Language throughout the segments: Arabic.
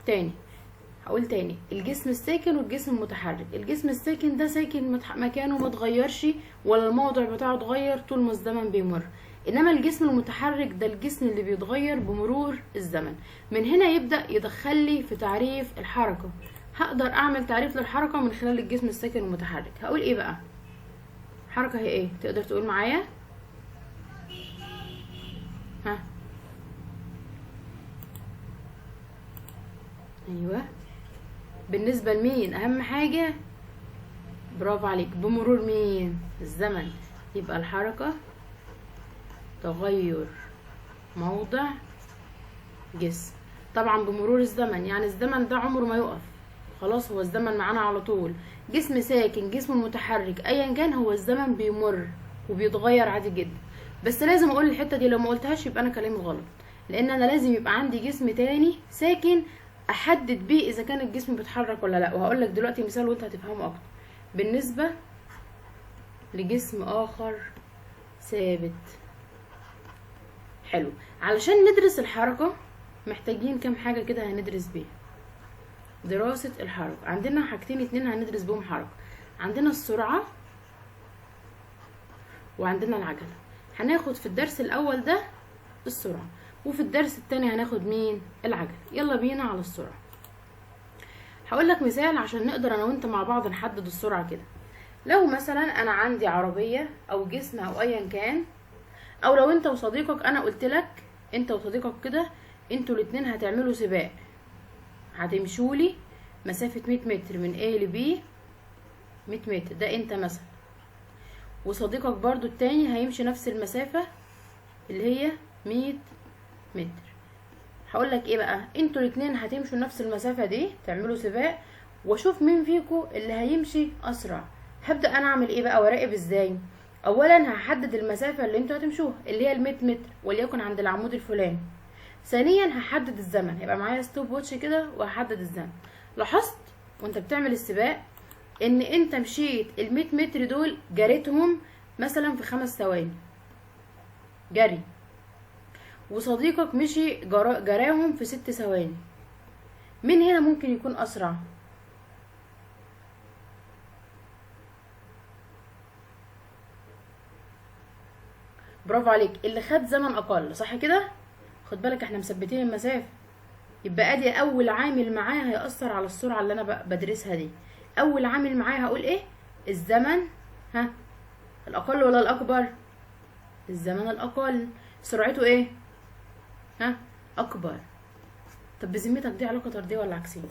تاني هقول تاني، الجسم الساكن والجسم المتحرك. الجسم الساكن ده ساكن مكانه ما اتغيرش ولا الموضع بتاعه اتغير طول ما الزمن بيمر. انما الجسم المتحرك ده الجسم اللي بيتغير بمرور الزمن. من هنا يبدأ يدخل لي في تعريف الحركة. هقدر اعمل تعريف للحركة من خلال الجسم الساكن والمتحرك. هقول ايه بقى؟ حركة هي ايه؟ تقدر تقول معايا؟ ها، ايوه، بالنسبة لمين اهم حاجة؟ برافو عليك، بمرور مين؟ الزمن. يبقى الحركة تغير موضع جسم، طبعا بمرور الزمن، يعني الزمن ده عمره ما يقف، خلاص هو الزمن معانا على طول. جسم ساكن، جسم متحرك، ايا كان هو الزمن بيمر وبيتغير عادي جدا. بس لازم اقول الحتة دي، لو ما قلتهاش يبقى انا كلامي غلط، لان انا لازم يبقى عندي جسم تاني ساكن احدد بيه اذا كان الجسم بيتحرك ولا لا. وهقول لك دلوقتي مثال وانت هتفهمه اكتر. بالنسبة لجسم اخر ثابت. حلو، علشان ندرس الحركة محتاجين كام حاجة كده هندرس بيها. دراسة الحركة عندنا حاجتين اتنين هندرس بهم حركة. عندنا السرعة وعندنا العجلة. هناخد في الدرس الاول ده السرعة، وفي الدرس التاني هناخد مين؟ العجلة. يلا بينا على السرعة. هقول لك مثال عشان نقدر انا وانت مع بعض نحدد السرعة كده. لو مثلا انا عندي عربية او جسم او ايا كان، او لو انت وصديقك، انا قلت لك انت وصديقك كده انتوا الاتنين هتعملوا سباق، هتمشوا لي مسافة 100 متر من A ل B. 100 متر ده انت مثلا، وصديقك برضو التاني هيمشي نفس المسافة اللي هي 100 متر. هقول لك ايه بقى، انتوا الاتنين هتمشوا نفس المسافة دي، تعملوا سباق، واشوف مين فيكم اللي هيمشي اسرع. هبدأ انا اعمل ايه بقى وراقب ازاي؟ اولا هحدد المسافة اللي انتوا هتمشوها اللي هي ال100 متر، وليكن عند العمود الفلاني. ثانيا هحدد الزمن، هيبقى معايا ستوب واتش كده وهحدد الزمن. لاحظت وانت بتعمل السباق ان انت مشيت ال100 متر دول جريتهم مثلا في 5 ثواني جري، وصديقك مشي جراهم في 6 ثواني. مين هنا ممكن يكون اسرع؟ برافو عليك، اللي خد زمن اقل، صح كده؟ خد بالك احنا مثبتين المسافه، يبقى ادي اول عامل معايا هيأثر على السرعه اللي انا بدرسها دي. اول عامل معايا هقول ايه؟ الزمن. ها، الاقل ولا الاكبر؟ الزمن الاقل، سرعته ايه؟ ها، اكبر. طب بذمتك دي علاقه طرديه ولا عكسيه؟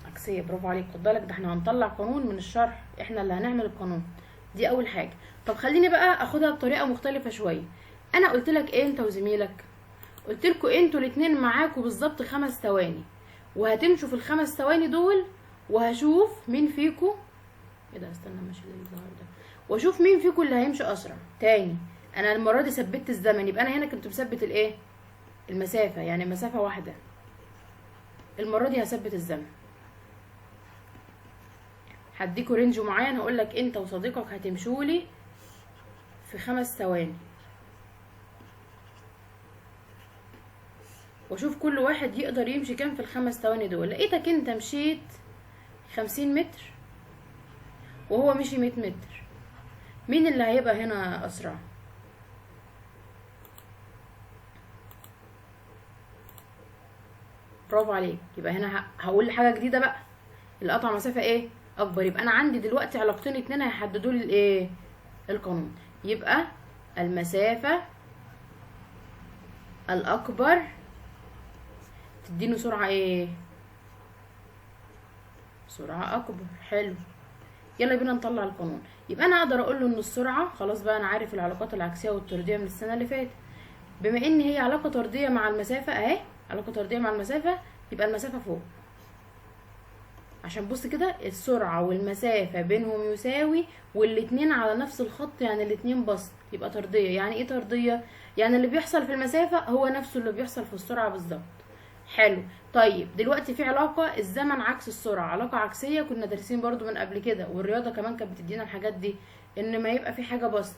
عكسيه، برافو عليك. خد بالك ده احنا هنطلع قانون من الشرح، احنا اللي هنعمل القانون. دي اول حاجه. طب خليني بقى اخدها بطريقه مختلفه شويه. انا قلت لك ايه انت وزميلك؟ قلت لكم انتوا الاتنين معاكوا بالظبط 5 ثواني، وهتمشوا في ال5 ثواني دول، وهشوف مين فيكم، ايه ده، استنى ماشي الظهر ده، واشوف مين فيكم اللي هيمشي اسرع. تاني، انا المره دي ثبت الزمن، يبقى انا هنا كنت مثبت الايه؟ المسافه، يعني مسافه واحده. المره دي هثبت الزمن، هديكوا رينج معين، هقول لك انت وصديقك هتمشوا لي في 5 ثواني، واشوف كل واحد يقدر يمشي كام في ال5 ثواني دول. لقيتك انت مشيت 50 متر وهو مشي 100 متر، مين اللي هيبقى هنا اسرع؟ برافو عليك. يبقى هنا هقول حاجه جديده بقى، اللي قطع مسافه ايه؟ اكبر. يبقى انا عندي دلوقتي علاقتين اتنين هيحددوا لي الايه؟ القانون. يبقى المسافه الاكبر تديني سرعه ايه؟ سرعه اكبر. حلو، يلا بينا نطلع القانون. يبقى انا اقدر اقول له ان السرعه، خلاص بقى انا عارف العلاقات العكسيه والطرديه من السنه اللي فاتت، بما ان هي علاقه طرديه مع المسافه اهي، علاقه طرديه مع المسافه، يبقى المسافه فوق. عشان بص كده، السرعه والمسافه بينهم يساوي، والاتنين على نفس الخط، يعني الاتنين بسط، يبقى طرديه. يعني ايه طرديه؟ يعني اللي بيحصل في المسافه هو نفسه اللي بيحصل في السرعه بالظبط. حلو. طيب دلوقتي في علاقه، الزمن عكس السرعه، علاقه عكسيه كنا دارسين برضو من قبل كده، والرياضه كمان كانت بتدينا الحاجات دي، ان ما يبقى في حاجه بسط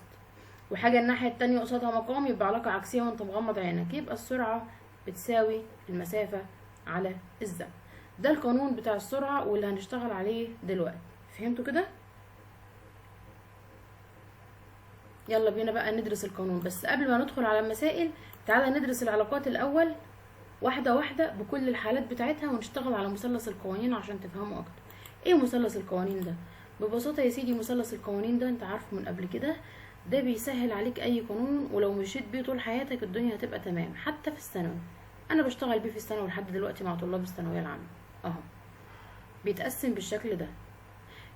وحاجة الناحية التانية قصادها مقام، يبقى علاقة عكسية وانت مغمض عينك، يبقى السرعة بتساوي المسافة على الزمن. ده القانون بتاع السرعة واللي هنشتغل عليه دلوقتي. فهمتوا كده؟ يلا بينا بقى ندرس القانون، بس قبل ما ندخل على المسائل تعالى ندرس العلاقات الأول واحدة واحدة بكل الحالات بتاعتها، ونشتغل على مثلث القوانين عشان تفهموا أكتر. ايه مثلث القوانين ده؟ ببساطة يا سيدي مثلث القوانين ده انت عارفه من قبل كده، ده بيسهل عليك اي قانون، ولو مشيت بيه طول حياتك الدنيا هتبقى تمام. حتى في الثانوي انا بشتغل بيه في الثانوي لحد دلوقتي مع طلاب الثانويه العامه اهو. بيتقسم بالشكل ده،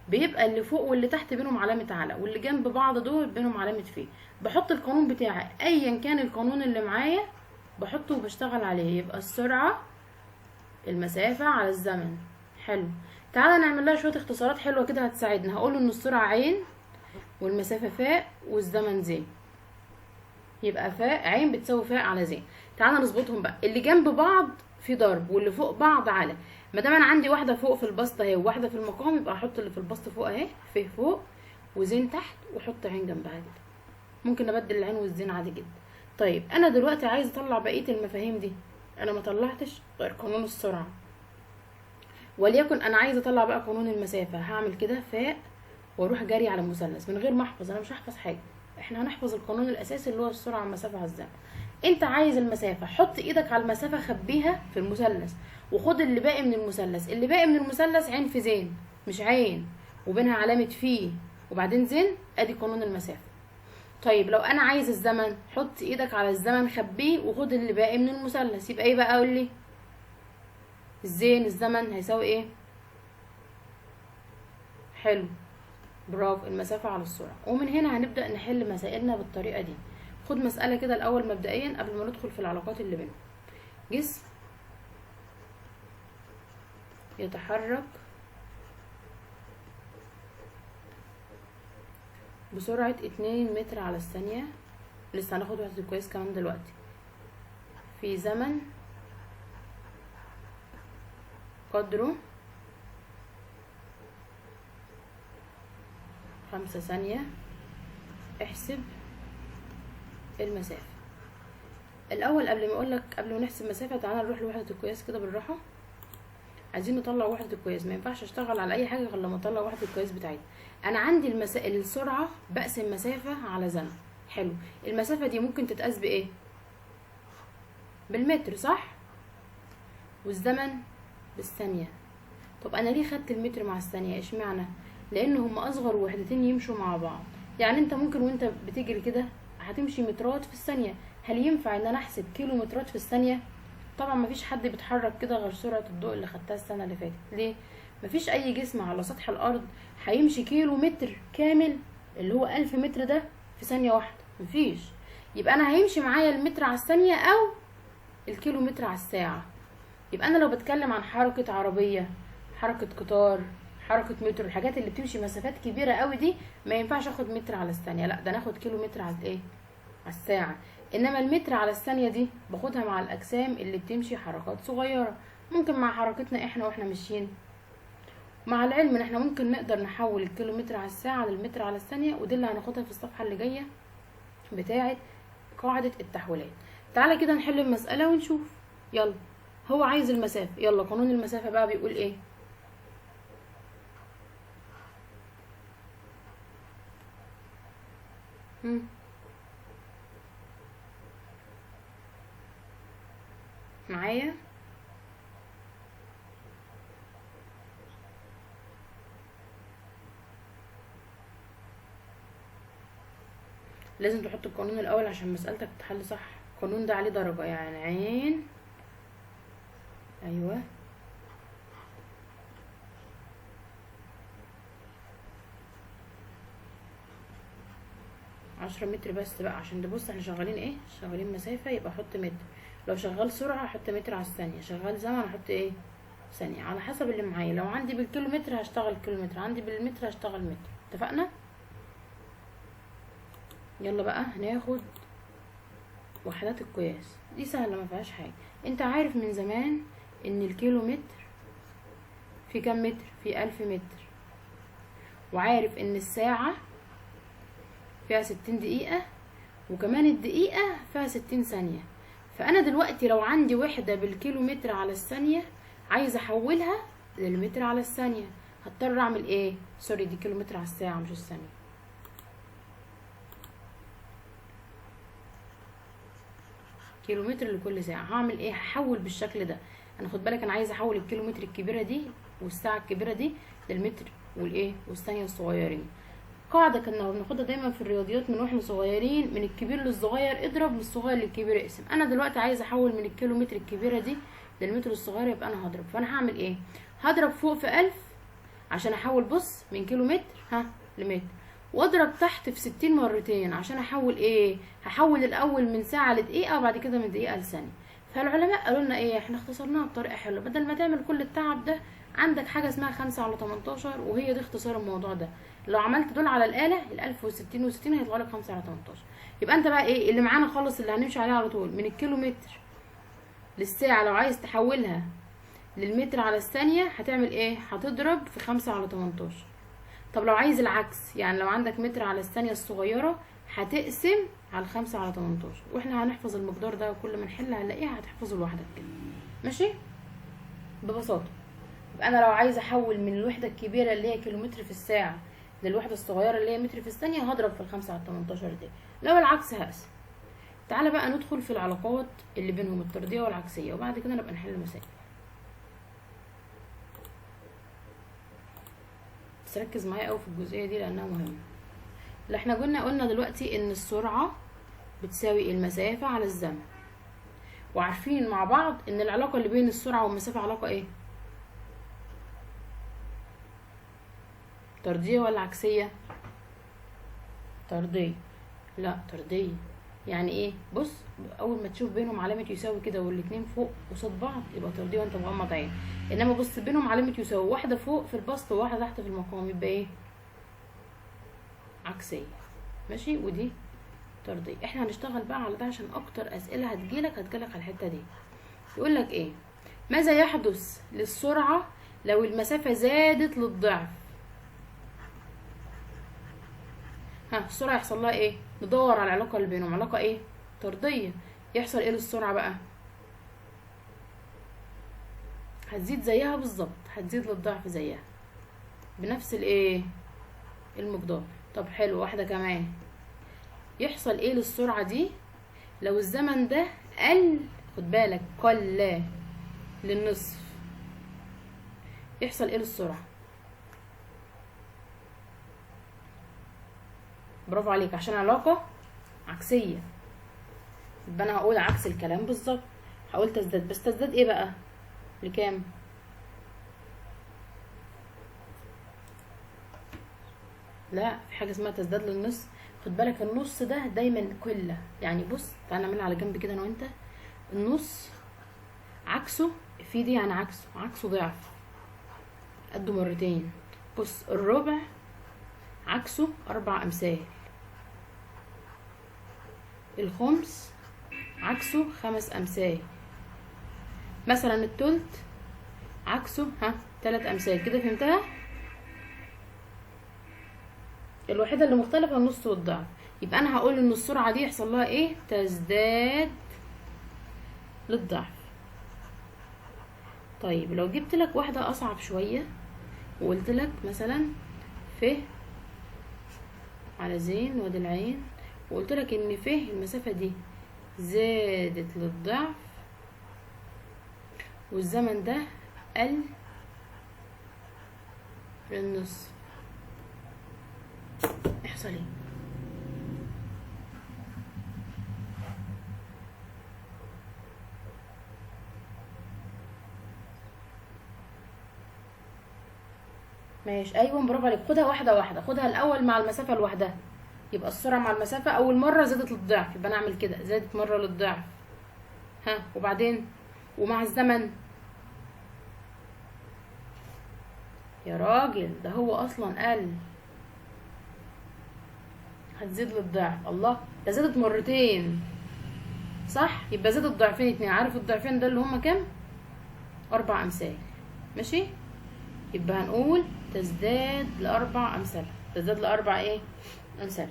بيبقى اللي فوق واللي تحت بينهم علامه على، واللي جنب بعض دول بينهم علامه في. بحط القانون بتاعي ايا كان القانون اللي معايا بحطه وبشتغل عليه، يبقى السرعه المسافه على الزمن. حلو، تعالى نعمل لها شويه اختصارات حلوه كده هتساعدنا. هقول ان السرعه عين والمسافه فاء والزمن زين، يبقى فاء عين بتساوي فاء على زين. تعالى نظبطهم بقى، اللي جنب بعض في ضرب واللي فوق بعض على. ما دام انا عندي واحده فوق في البسط اهي وواحده في المقام، يبقى احط اللي في البسط فوق اهي ف فوق وزين تحت، واحط عين جنبها كده. ممكن ابدل العين والزين عادي جدا. طيب انا دلوقتي عايز اطلع بقيه المفاهيم دي، انا ما طلعتش غير قانون السرعه، وليكن انا عايزه اطلع بقى قانون المسافه. هعمل كده فاء واروح جاري على المثلث من غير ما احفظ، انا مش هحفظ حاجه، احنا هنحفظ القانون الاساسي اللي هو السرعه على المسافه على الزمن. انت عايز المسافه، حط ايدك على المسافه خبيها في المثلث، وخد اللي باقي من المثلث. اللي باقي من المثلث عين في زين، مش عين وبينها علامه في وبعدين زين، ادي قانون المسافه. طيب لو انا عايز الزمن، حط ايدك على الزمن خبيه وخد اللي باقي من المثلث، يبقى ايه بقى؟ قول لي الزين الزمن هيساوي ايه؟ حلو، برافو، المسافة على السرعة. ومن هنا هنبدأ نحل مسائلنا بالطريقة دي. خد مسألة كده الأول مبدئيا قبل ما ندخل في العلاقات اللي بينهم. جسم يتحرك بسرعة 2 متر على الثانية، لسه هناخد وحدة القياس كمان دلوقتي، في زمن قدره 5 ثانية. احسب المسافة. الأول قبل ما أقولك قبل ما نحسب مسافة، تعالى نروح لوحدة القياس كده بالراحة. عايزين نطلع وحدة القياس، ما ينفعش اشتغل على أي حاجة غير لما أطلع وحدة القياس بتاعتي. أنا عندي السرعة بقسم مسافة على زمن. حلو، المسافة دي ممكن تتقاس بإيه؟ بالمتر صح؟ والزمن بالثانية. طب أنا ليه خدت المتر مع الثانية؟ اشمعنى؟ لأن هما أصغر وحدتين يمشوا مع بعض. يعني أنت ممكن وأنت بتجري كده هتمشي مترات في الثانية، هل ينفع إن أنا أحسب كيلو مترات في الثانية؟ طبعا مفيش حد بيتحرك كده غير سرعة الضوء اللي خدتها السنة اللي فاتت. ليه؟ مفيش أي جسم على سطح الأرض هيمشي كيلو متر كامل اللي هو 1000 متر ده في ثانية واحدة، مفيش. يبقى أنا هيمشي معايا المتر على الثانية أو الكيلو متر على الساعة. يبقى أنا لو بتكلم عن حركة عربية، حركة قطار، حركة مترو، الحاجات اللي بتمشي مسافات كبيرة قوي دي، ما ينفعش اخد متر على الثانية، لا ده ناخد كيلو متر على الايه؟ على الساعة. انما المتر على الثانية دي باخدها مع الاجسام اللي بتمشي حركات صغيرة، ممكن مع حركتنا احنا واحنا ماشيين. مع العلم ان احنا ممكن نقدر نحول الكيلو متر على الساعة للمتر على الثانية، ودي اللي هناخدها في الصفحة اللي جاية بتاعة قاعدة التحويلات. تعالى كده نحل المسألة ونشوف. يلا، هو عايز المسافة، يلا قانون المسافة بقى بيقول ايه؟ معايا؟ لازم تحط القانون الاول عشان مسألتك تتحل صح. القانون ده عليه درجة، يعني عين، ايوه 10 متر بس بقى، عشان تبص احنا شغالين ايه؟ شغالين مسافة، يبقى احط متر. لو شغال سرعة احط متر على الثانية، شغال زمن احط ايه؟ ثانية، على حسب اللي معايا. لو عندي بالكيلومتر هشتغل كيلومتر، عندي بالمتر هشتغل متر. اتفقنا؟ يلا بقى هناخد وحدات القياس، دي سهلة ما فيهاش حاجة. انت عارف من زمان ان الكيلومتر في كام متر؟ في 1000 متر. وعارف ان الساعة فيها 60 دقيقة وكمان الدقيقة فيها 60 ثانية. فانا دلوقتي لو عندي وحدة بالكيلومتر على الثانية عايزة احولها للمتر على الثانية، هضطر اعمل ايه؟ سوري، دي كيلومتر على الساعة مش الثانية. كيلومتر لكل ساعة. هعمل ايه؟ هحول بالشكل ده. انا خد بالك انا عايزة احول الكيلومتر الكبيرة دي والساعة الكبيرة دي للمتر والايه والثانية الصغيرين. قاعدة كنا بناخدها دايما في الرياضيات من واحنا صغيرين، من الكبير للصغير اضرب، من الصغير للكبير اقسم. انا دلوقتي عايزة احول من الكيلومتر الكبيرة دي للمتر الصغير، يبقى انا هضرب. فانا هعمل ايه؟ هضرب فوق في 1000 عشان احول، بص، من كيلومتر لمتر، واضرب تحت في 60 مرتين عشان احول ايه؟ هحول الاول من ساعة لدقيقة وبعد كده من دقيقة لثانية. فالعلماء قالوا لنا ايه؟ احنا اختصرناها بطريقة حلوة، بدل ما تعمل كل التعب ده عندك حاجة اسمها 5/18 وهي دي اختصار الموضوع ده. لو عملت دول على الآلة 1060 و60 هيطلع لك 5/18. يبقى انت بقى ايه اللي معانا خالص اللي هنمشي عليه على طول؟ من الكيلومتر للساعة لو عايز تحولها للمتر على الثانية هتعمل ايه؟ هتضرب في 5/18. طب لو عايز العكس، يعني لو عندك متر على الثانية الصغيرة هتقسم على 5/18. واحنا هنحفظ المقدار ده وكل ما نحل هنلاقيها هتحفظه لوحدك كده، ماشي؟ ببساطة. يبقى انا لو عايزة احول من الوحدة الكبيرة اللي هي كيلومتر في الساعة للوحدة الصغيرة اللي هي متر في الثانية هضرب في 5/18 دي. لو العكس هقسم. تعالى بقى ندخل في العلاقات اللي بينهم الطردية والعكسية وبعد كده نبقى نحل مسائل. بس ركز معايا قوي في الجزئيه دي لانها مهمه. اللي احنا قلنا دلوقتي ان السرعه بتساوي المسافه على الزمن، وعارفين مع بعض ان العلاقه اللي بين السرعه والمسافه علاقه ايه؟ طرديه ولا عكسيه؟ طرديه. لا طرديه. يعني ايه؟ بص، اول ما تشوف بينهم علامه يساوي كده والاتنين فوق قصاد بعض يبقى طرديه وانت مغمض عين. انما بص بينهم علامه يساوي، واحده فوق في البسط وواحده تحت في المقام، يبقى ايه؟ عكسيه. ماشي؟ ودي طرديه. احنا هنشتغل بقى على ده عشان اكتر اسئله هتجيلك على الحته دي. يقول لك ايه؟ ماذا يحدث للسرعه لو المسافه زادت للضعف؟ السرعه يحصل لها ايه؟ ندور على العلاقه اللي بينهم، علاقه ايه؟ طرديه. يحصل ايه للسرعه بقى؟ هتزيد زيها بالظبط، هتزيد للضعف زيها بنفس الايه؟ المقدار. طب حلو، واحده كمان. يحصل ايه للسرعه دي لو الزمن ده قل؟ خد بالك، قل للنصف. يحصل ايه للسرعه؟ برافو عليك، عشان علاقه عكسيه يبقى انا هقول عكس الكلام بالظبط. هقول تزداد، بس تزداد ايه بقى؟ لكام؟ لا، في حاجه اسمها تزداد للنص. خد بالك النص ده دايما قله. يعني بص تعالى نعملها على جنب كده انا وانت. النص عكسه في دي، يعني عكسه ضعف، قده مرتين. بص الربع عكسه 4 أمثال. الخمس عكسه 5 أمثال. مثلا التلت عكسه 3 أمثال. كده فهمتها؟ الوحيدة اللي مختلفة النص والضعف. يبقى انا هقول ان السرعة دي يحصل لها ايه؟ تزداد للضعف. طيب لو جبت لك واحدة اصعب شوية وقلت لك مثلا ف على زين وادي العين، وقلت لك ان ف المسافة دي زادت للضعف والزمن ده قل للنص، يحصل ايه؟ ماشي، ايوه برافو عليك. خدها واحده واحده. خدها الاول مع المسافه لوحدها، يبقى السرعه مع المسافه اول مره زادت للضعف، يبقى نعمل كده زادت مره للضعف. وبعدين ومع الزمن يا راجل ده هو اصلا قل، هتزيد للضعف. الله، ده زادت مرتين صح؟ يبقى زادت ضعفين 2. عارف الضعفين ده اللي هما كام؟ 4 أمثال. ماشي، يبقى هنقول تزداد ل4 أمثال. تزداد ل4 ايه؟ أمثال.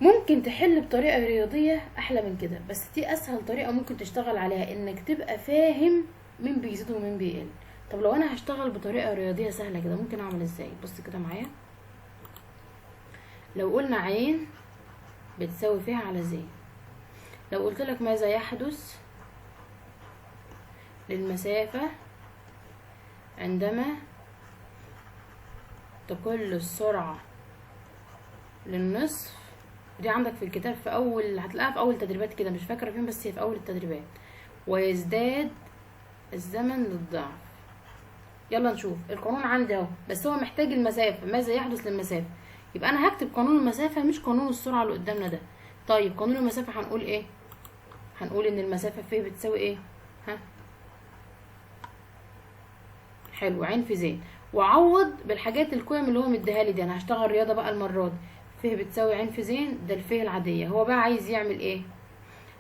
ممكن تحل بطريقة رياضية احلى من كده، بس دي اسهل طريقة ممكن تشتغل عليها، انك تبقى فاهم مين بيزيد ومين بيقل. طب لو انا هشتغل بطريقة رياضية سهلة كده ممكن اعمل ازاي؟ بص كده معايا. لو قلنا عين بتساوي فيها على زي، لو قلت لك ماذا يحدث للمسافة عندما تقل السرعة للنصف، دي عندك في الكتاب في اول، هتلاقيها في اول تدريبات كده، مش فاكرة فين بس هي في اول التدريبات، ويزداد الزمن للضعف. يلا نشوف القانون عندي اهو، بس هو محتاج المسافة، ماذا يحدث للمسافة، يبقى انا هكتب قانون المسافة مش قانون السرعة اللي قدامنا ده. طيب قانون المسافة هنقول ايه؟ هنقول ان المسافة ف بتساوي ايه؟ ها حلو، عين في زين، وعوض بالحاجات القيم اللي هو مديها لي دي. انا هشتغل رياضة بقى المرة دي. ف بتساوي عين في زين، ده الف العادية. هو بقى عايز يعمل ايه؟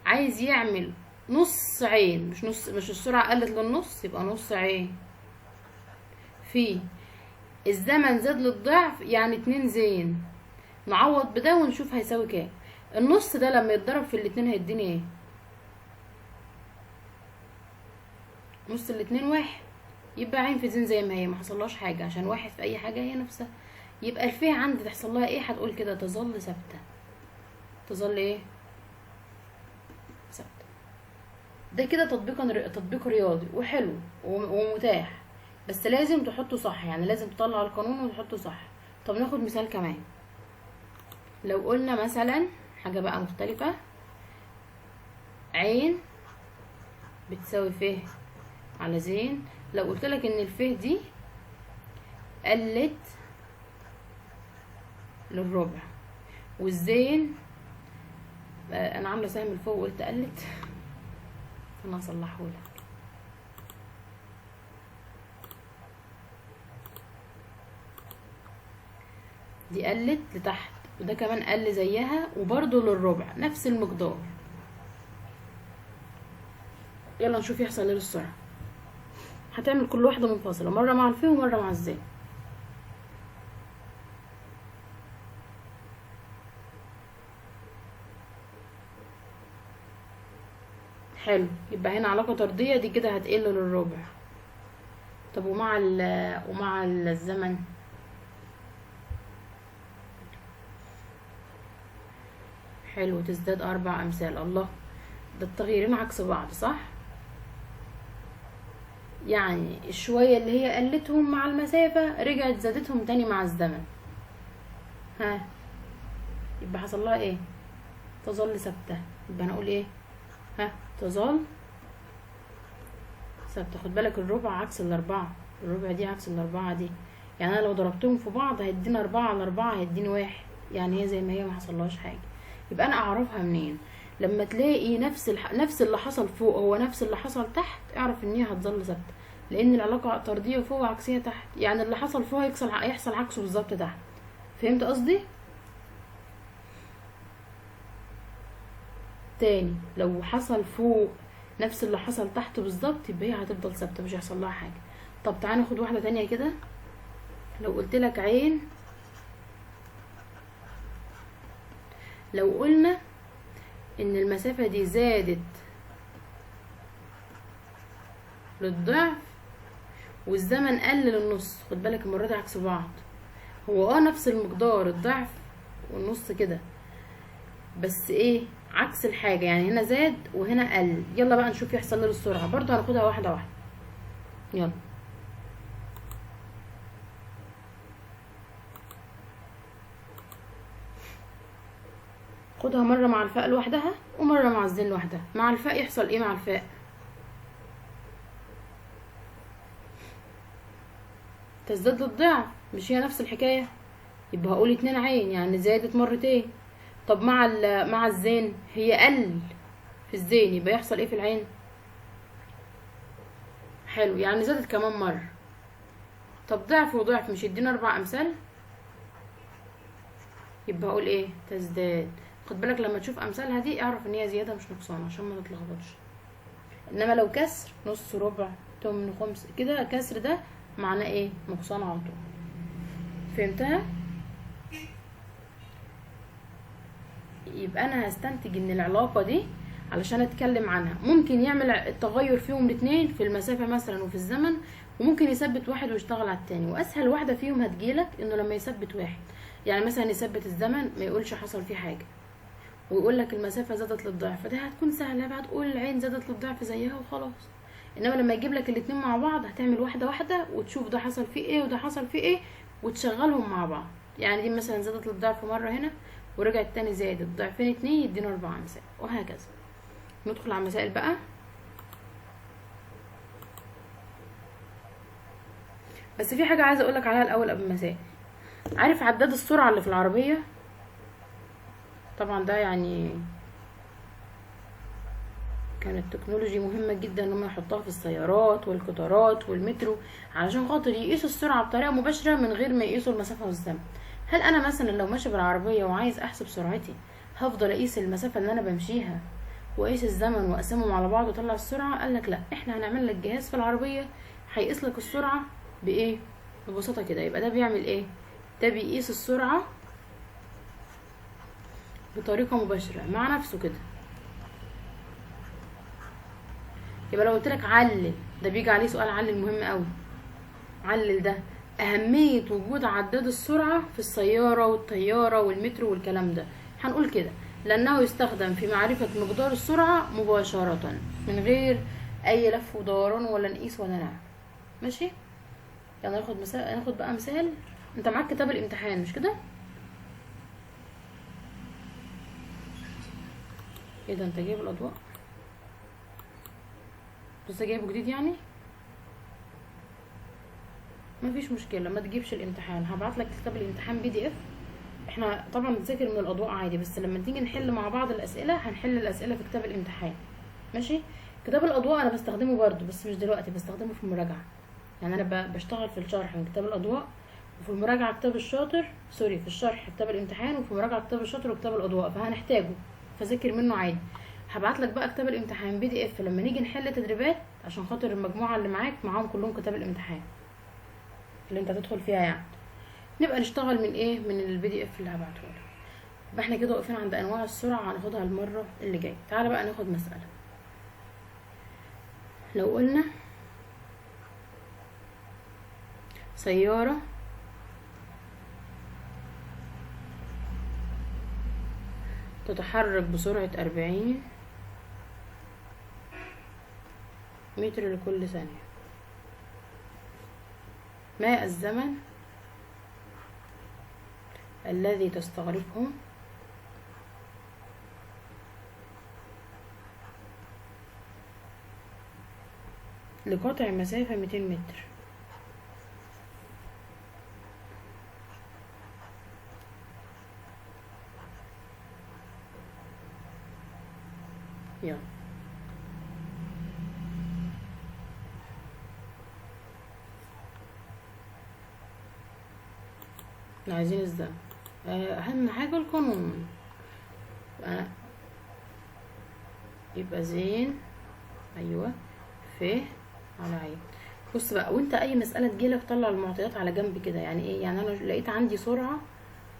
عايز يعمل نص عين، مش نص، مش السرعة قلت للنص، يبقى نص عين في الزمن زاد للضعف، يعني 2 زين. نعوض بده ونشوف هيساوي كام. النص ده لما يتضرب في الاتنين هيديني ايه؟ نص الاتنين واحد، يبقى عين في زين زي ما هي، ما حصلهاش حاجه، عشان واحد في اي حاجه هي نفسها. يبقى الفيه عندي تحصل لها ايه؟ هتقول كده تظل ثابته. تظل ايه؟ ثابته. ده كده تطبيق رياضي وحلو ومتاح، بس لازم تحطه صح، يعني لازم تطلع القانون وتحطه صح. طب ناخد مثال كمان. لو قلنا مثلا حاجه بقى مختلفه، عين بتساوي ف على زين. لو قلت لك ان الف دي قلت للربع، والزين انا عامله سهم لفوق وقلت قلت، انا هصلحه لك. دي قلت لتحت، وده كمان قل زيها، وبرضو للربع نفس المقدار. يلا نشوف يحصل ايه للسرعه. هتعمل كل واحده منفصله، مره مع الف ومره مع الزين. حلو، يبقى هنا علاقه طرديه، دي كده هتقل للربع. طب ومع الزمن حلو، تزداد 4 امثال. الله، ده التغييرين عكس بعض صح؟ يعني الشوية اللي هي قلتهم مع المسافة رجعت زادتهم تاني مع الزمن. ها، يبقى حصل لها ايه؟ تظل ثابتة. يبقى هنقول ايه؟ ها، تظل ثابتة. خد بالك الربع عكس الاربعة، الربع دي عكس الاربعة دي، يعني انا لو ضربتهم في بعض هيديني 4 على 4 هيديني 1، يعني هي زي ما هي ما حصلهاش حاجة. يبقى انا اعرفها منين؟ لما تلاقي نفس اللي حصل فوق هو نفس اللي حصل تحت، اعرف ان هي هتظل ثابته، لان العلاقه طرديه فوق وعكسيه تحت، يعني اللي حصل فوق هيحصل عكسه بالظبط تحت. فهمت قصدي؟ تاني، لو حصل فوق نفس اللي حصل تحت بالظبط، يبقى هي هتفضل ثابته مش هيحصل لها حاجه. طب تعالى ناخد واحده تانية كده. لو قلت لك عين، لو قلنا ان المسافة دي زادت للضعف والزمن قل للنص، خد بالك المرة دي عكس بعض، هو نفس المقدار الضعف والنص كده، بس ايه عكس الحاجة، يعني هنا زاد وهنا قل. يلا بقى نشوف يحصل ايه للسرعة، برضو هناخدها واحدة واحدة. يلا خدها مرة مع الفاء لوحدها ومرة مع الزين لوحدها. مع الفاء يحصل ايه؟ مع الفاء تزداد للضعف، مش هي نفس الحكاية؟ يبقى هقول 2 عين، يعني زادت مرتين. طب مع الزين هي قل في الزين، يبقى يحصل ايه في العين؟ حلو، يعني زادت كمان مرة. طب ضعف وضعف مش يدينا 4 امثال؟ يبقى هقول ايه؟ تزداد. خد بالك لما تشوف امثالها دي اعرف ان هي زيادة مش نقصان عشان ما تتلخبطش. انما لو كسر، نص، ربع، تمن، خمس، كده كسر ده معناه ايه؟ نقصان على طول. فهمتها؟ يبقى انا هستنتج ان العلاقة دي علشان اتكلم عنها ممكن يعمل التغير فيهم الاتنين في المسافة مثلا وفي الزمن، وممكن يثبت واحد ويشتغل على التاني. واسهل واحدة فيهم هتجيلك انه لما يثبت واحد، يعني مثلا يثبت الزمن ما يقولش حصل فيه حاجة، ويقول لك المسافة زادت للضعف، فده هتكون سهلة بقى تقول العين زادت للضعف زيها وخلاص. انما لما يجيب لك الاتنين مع بعض هتعمل واحدة واحدة وتشوف ده حصل فيه ايه وده حصل فيه ايه وتشغلهم مع بعض. يعني دي مثلا زادت للضعف مرة هنا ورجعت تاني زادت ضعفين اتنين يدينا 4 مسائل وهكذا. ندخل على المسائل بقى. بس في حاجة عايزة اقولك عليها الاول قبل المسائل. عارف عداد السرعة اللي في العربية؟ طبعا ده يعني كانت تكنولوجي مهمة جدا ان هم يحطوها في السيارات والقطارات والمترو علشان خاطر يقيسوا السرعة بطريقة مباشرة من غير ما يقيسوا المسافة والزمن. هل انا مثلا لو ماشي بالعربية وعايز احسب سرعتي هفضل اقيس المسافة اللي انا بمشيها واقيس الزمن واقسمهم على بعض واطلع السرعة؟ قالك لا، احنا هنعمل لك جهاز في العربية هيقيس لك السرعة بايه؟ ببساطة كده. يبقى ده بيعمل ايه؟ ده بيقيس السرعة بطريقة مباشرة مع نفسه كده. يبقى لو قلت لك علل، ده بيجي عليه سؤال علل مهم قوي. علل ده اهمية وجود عداد السرعة في السيارة والطيارة والمترو والكلام ده. هنقول كده لانه يستخدم في معرفة مقدار السرعة مباشرة من غير اي لف ودوران ولا نقيس ولا نعمل. ماشي، يلا ناخد مثال. ناخد بقى مثال. انت معاك كتاب الامتحان مش كده؟ ايه ده، انت جايب الاضواء بس جايبه جديد يعني؟ مفيش مشكله، ما تجيبش الامتحان، هبعت لك كتاب الامتحان PDF. احنا طبعا بنذاكر من الاضواء عادي، بس لما تيجي نحل مع بعض الاسئله هنحل الاسئله في كتاب الامتحان. ماشي. كتاب الاضواء انا بستخدمه برضو بس مش دلوقتي، بستخدمه في المراجعه. يعني انا بشتغل في الشرح من كتاب الاضواء، وفي المراجعه كتاب الشاطر، سوري، في الشرح كتاب الامتحان، وفي المراجعه كتاب الشاطر وكتاب الاضواء، فهنحتاجه فذاكر منه عادي. هبعت لك بقى كتاب الامتحان PDF لما نيجي نحل تدريبات، عشان خاطر المجموعه اللي معاك معاهم كلهم كتاب الامتحان اللي انت هتدخل فيها، يعني نبقى نشتغل من ايه، من PDF اللي هبعته لك. يبقى احنا كده واقفين عند انواع السرعه، هناخدها المره اللي جايه. تعالى بقى ناخد مساله. لو قلنا سياره تتحرك بسرعه 40 متر لكل ثانيه، ما الزمن الذي تستغرقه لقطع مسافة 200 متر؟ يلا عايزين الزمن. اهم حاجة القانون. يبقى زين، ايوه، ف على عين. بص بقى، وانت اي مسألة تجيلك طلع المعطيات على جنب كده. يعني ايه؟ يعني انا لقيت عندي سرعة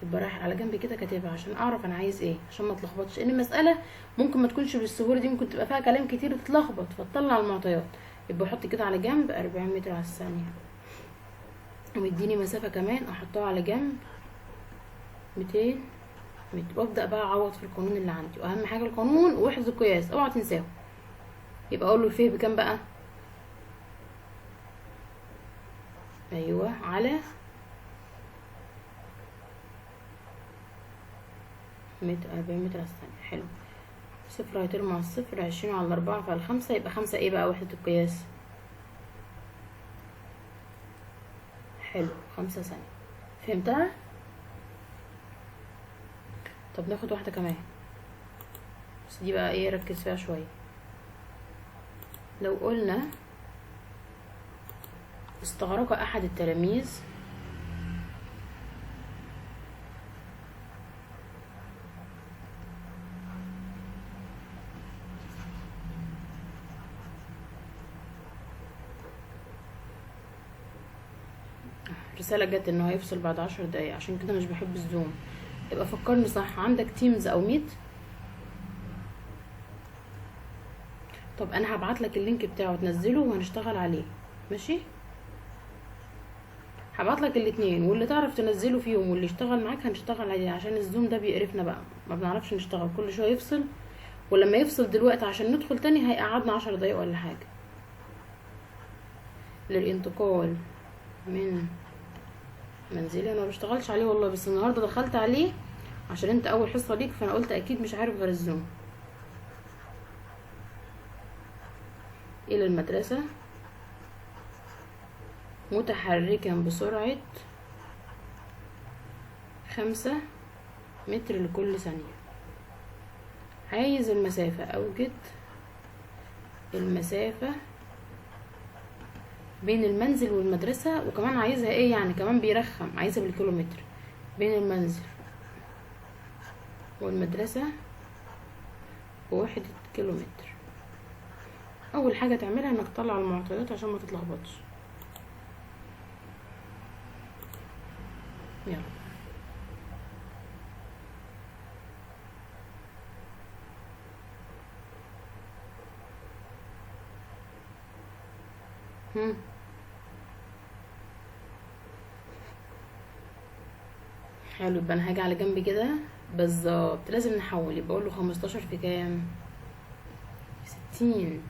يبقى رايح على جنب كده كاتبها عشان اعرف انا عايز ايه، عشان ما اتلخبطش. ان المسألة ممكن ما تكونش بالسهولة دي، ممكن تبقى فيها كلام كتير وتتلخبط، فتطلع المعطيات. يبقى احط كده على جنب 40 متر على الثانية، ويديني مسافة كمان احطها على جنب 200 متر، وابدأ بقى اعوض في القانون اللي عندي. واهم حاجة القانون ووحدة القياس، اوعى تنساهم. يبقى اقول له الفيه بكام بقى؟ ايوه، على 40 متر على الثانية. حلو. صفر هيطير مع الصفر، 20 على 4 فعلى 5، يبقى 5 ايه بقى وحدة القياس؟ حلو، 5 ثانية. فهمتها؟ طب ناخد واحدة كمان، بس دي بقى ايه، ركز فيها شوية. لو قلنا استغرق احد التلاميذ رسالة جت انه هيفصل بعد 10 دقايق، عشان كده مش بحب الزوم. يبقى فكرني صح، عندك تيمز او ميت؟ طب انا هبعت لك اللينك بتاعه تنزله وهنشتغل عليه، ماشي؟ هبعت لك الاثنين، واللي تعرف تنزله فيهم واللي يشتغل معاك هنشتغل عليه، عشان الزوم ده بيقرفنا بقى، ما بنعرفش نشتغل، كل شويه يفصل، ولما يفصل دلوقتي عشان ندخل تاني هيقعدنا 10 دقايق ولا حاجه. للانتقال من منزلي انا ما بشتغلش عليه والله، بس النهارده دخلت عليه عشان انت اول حصه ليك، فانا قلت اكيد مش عارف غير الزوم. الى المدرسه متحركا بسرعه 5 متر لكل ثانيه. عايز المسافه، اوجد المسافه بين المنزل والمدرسة، وكمان عايزها ايه يعني، كمان بيرخم، عايزها بالكيلومتر. بين المنزل والمدرسة بوحدة كيلومتر. اول حاجة تعملها انك تطلع المعطيات عشان ما تتلخبطش. يلا حلو، يبقى انا هاجي على جنب كده بالظبط، لازم نحول، يبقى اقول له 15 في كام؟ 60.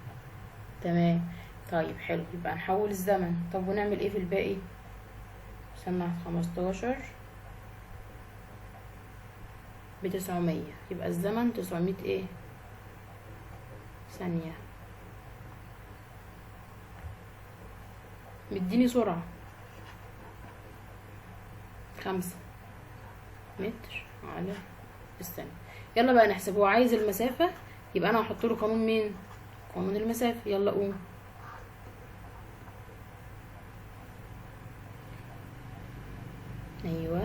تمام. طيب حلو، يبقى نحول الزمن. طب ونعمل ايه في الباقي؟ سمع 15 ب900، يبقى الزمن 900 ايه ثانية. مديني سرعة 5 متر على الثانية. يلا بقى نحسب، هو عايز المسافة، يبقى انا هحط له قانون مين؟ قانون المسافة. يلا قوم. ايوه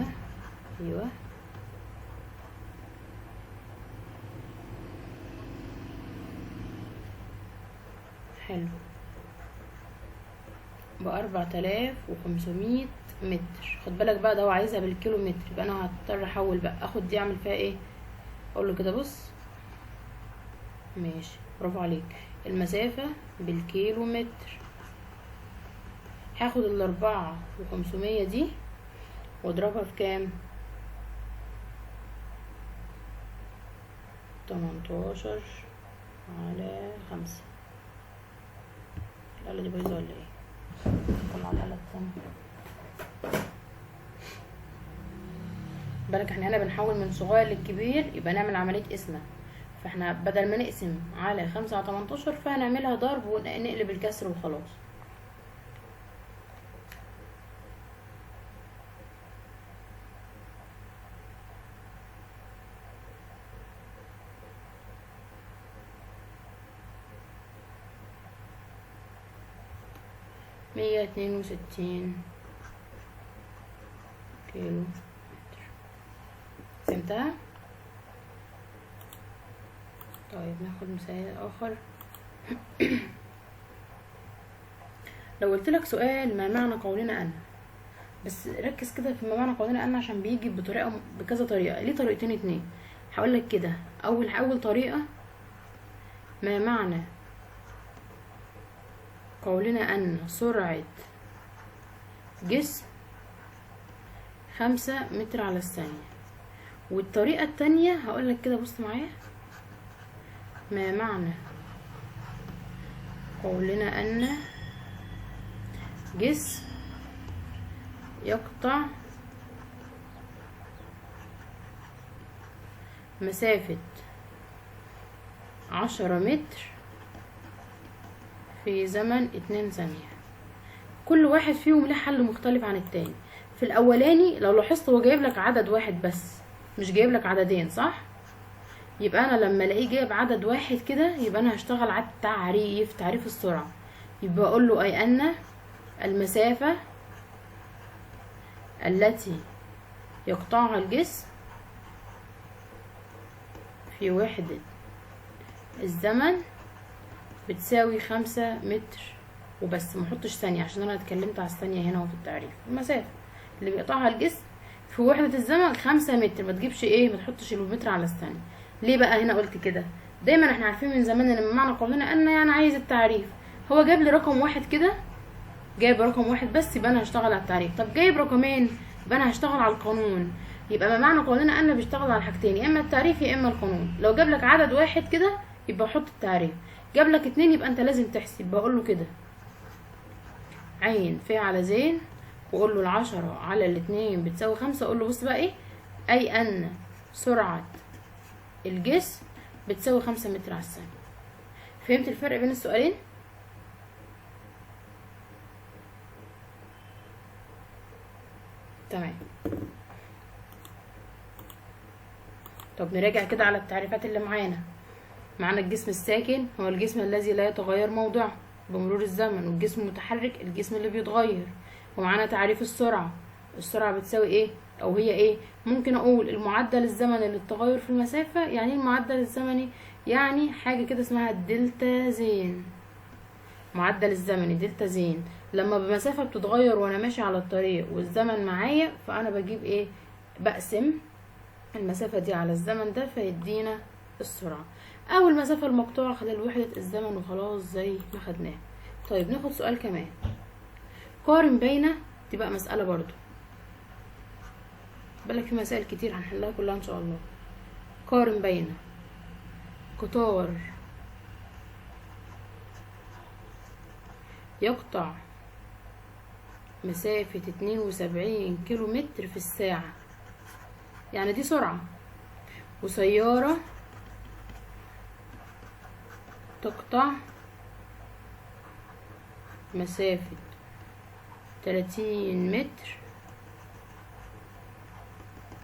ايوه حلو، ب4500 متر. خد بالك بقى، ده هو عايزها بالكيلو متر، يبقى انا هضطر احول بقى، اخد دي اعمل فيها ايه؟ اقول له كده بص، ماشي برافو عليك، المسافة بالكيلو متر. هاخد ال4500 دي واضربها في كام؟ 18 على 5. الآلة دي بايظة ولا ايه؟ طلع الآلة التانية. بالك احنا هنا بنحول من صغير للكبير، يبقى نعمل عملية قسمة، فاحنا بدل ما نقسم على 5 على 18 فهنعملها ضرب ونقلب الكسر وخلاص. مية 62 كيلو متر. فهمتها؟ طيب ناخد مثال اخر. لو قلت لك سؤال ما معنى قولنا ان، بس ركز كده في ما معنى قولنا ان عشان بيجي بكذا طريقه. ليه طريقتين اتنين؟ هقول لك كده، اول طريقه ما معنى قولنا ان سرعه جسم 5 متر على الثانيه. والطريقه التانية هقول لك كده، بص معايا، ما معنى قولنا ان جسم يقطع مسافة 10 متر في زمن 2 ثانية. كل واحد فيهم له حل مختلف عن التاني. في الاولاني لو لاحظت هو جايب لك عدد واحد بس، مش جايب لك عددين، صح؟ يبقى انا لما الاقيه جايب عدد واحد كده، يبقى انا هشتغل على تعريف السرعة. يبقى اقول له اي ان المسافة التي يقطعها الجسم في وحدة الزمن بتساوي 5 متر وبس. محطش ثانية عشان انا اتكلمت على الثانية هنا وفي التعريف. المسافة اللي بيقطعها الجسم في وحدة الزمن 5 متر. ما تجيبش ايه، ما تحطش المتر على الثانية. ليه بقى هنا قلت كده؟ دايما احنا عارفين من زمان ان من معنى قولنا ان يعني عايز التعريف. هو جاب لي رقم واحد كده، جايب رقم واحد بس، يبقى انا هشتغل على التعريف. طب جايب رقمين، يبقى انا هشتغل على القانون. يبقى ما معنى قولنا ان بيشتغل على حاجتين، يا اما التعريف يا اما القانون. لو جاب لك عدد واحد كده يبقى حط التعريف، جاب لك 2 يبقى انت لازم تحسب. بقول له كده عين ف على زين، واقول له 10 على 2 بتساوي 5. اقول له بص بقى ايه، اي ان سرعة الجسم بتساوي 5 متر على الثانية. فهمت الفرق بين السؤالين؟ تمام. طب نراجع كده على التعريفات اللي معانا الجسم الساكن هو الجسم الذي لا يتغير موضعه بمرور الزمن، والجسم المتحرك الجسم اللي بيتغير. ومعانا تعريف السرعة بتساوي ايه او هي ايه؟ ممكن اقول المعدل الزمني للتغير في المسافة. يعني ايه المعدل الزمني؟ يعني حاجة كده اسمها الدلتا زين. معدل الزمني دلتا زين، لما بمسافة بتتغير وانا ماشي على الطريق والزمن معايا، فانا بجيب ايه، بقسم المسافة دي على الزمن ده فيدينا السرعة، او المسافة المقطوعة خلال وحدة الزمن، وخلاص زي ما خدناه. طيب ناخد سؤال كمان، قارن بين، تبقى مسألة برضو، بالك في مسائل كتير هنحلها كلها ان شاء الله. قارن بين قطار يقطع مسافة 72 كيلو متر في الساعة، يعني دي سرعة، وسيارة تقطع مسافة 30 متر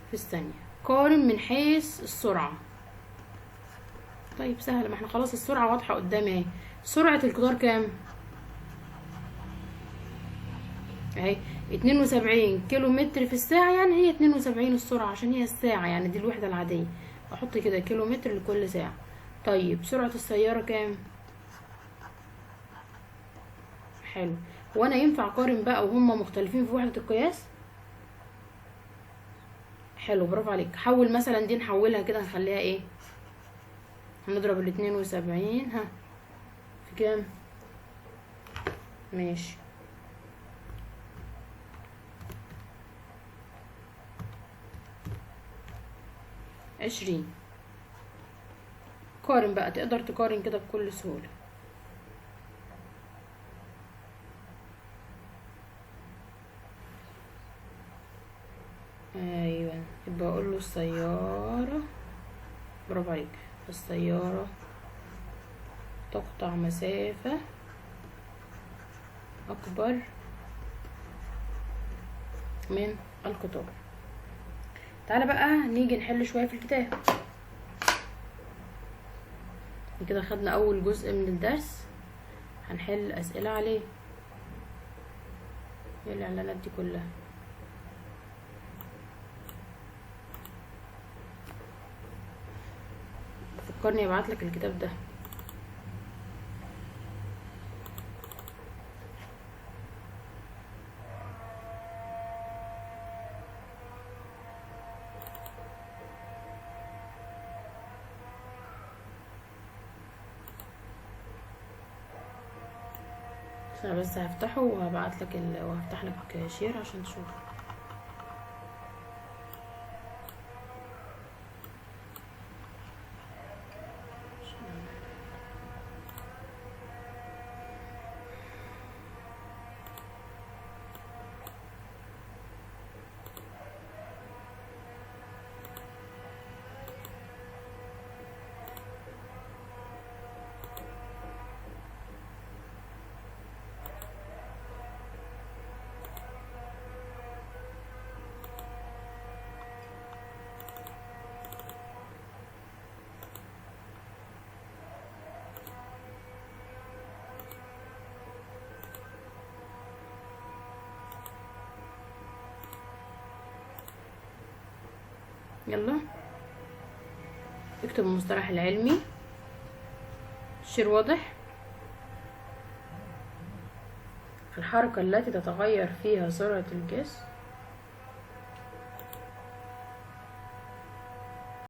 في الثانية. قارن من حيث السرعة. طيب سهل، ما احنا خلاص السرعة واضحة قدامي اهي. سرعة القطار كام اهي؟ 72 كيلو متر في الساعة، يعني هي 72 السرعة عشان هي الساعة، يعني دي الوحدة العادية. احط كده كيلو متر لكل ساعة. طيب سرعة السيارة كام؟ حلو. وانا ينفع اقارن بقى وهما مختلفين في وحدة القياس؟ حلو، برافو عليك. حول مثلا دي، نحولها كده نخليها ايه، هنضرب 72 ها في كام؟ ماشي، 20. قارن بقى، تقدر تقارن كده بكل سهولة. ايوه، يبقى اقول له السيارة، برافو عليك، السيارة تقطع مسافة اكبر من القطار. تعالى بقى نيجي نحل شوية في الكتاب. كده خدنا اول جزء من الدرس، هنحل اسئلة عليه. ايه الاعلانات دي كلها؟ فكرني ابعتلك الكتاب ده. انا بس هفتحه وهبعتلك وهفتح لك شير عشان تشوف. يلا اكتب المصطلح العلمي. الشير واضح؟ الحركة التي تتغير فيها سرعة الجسم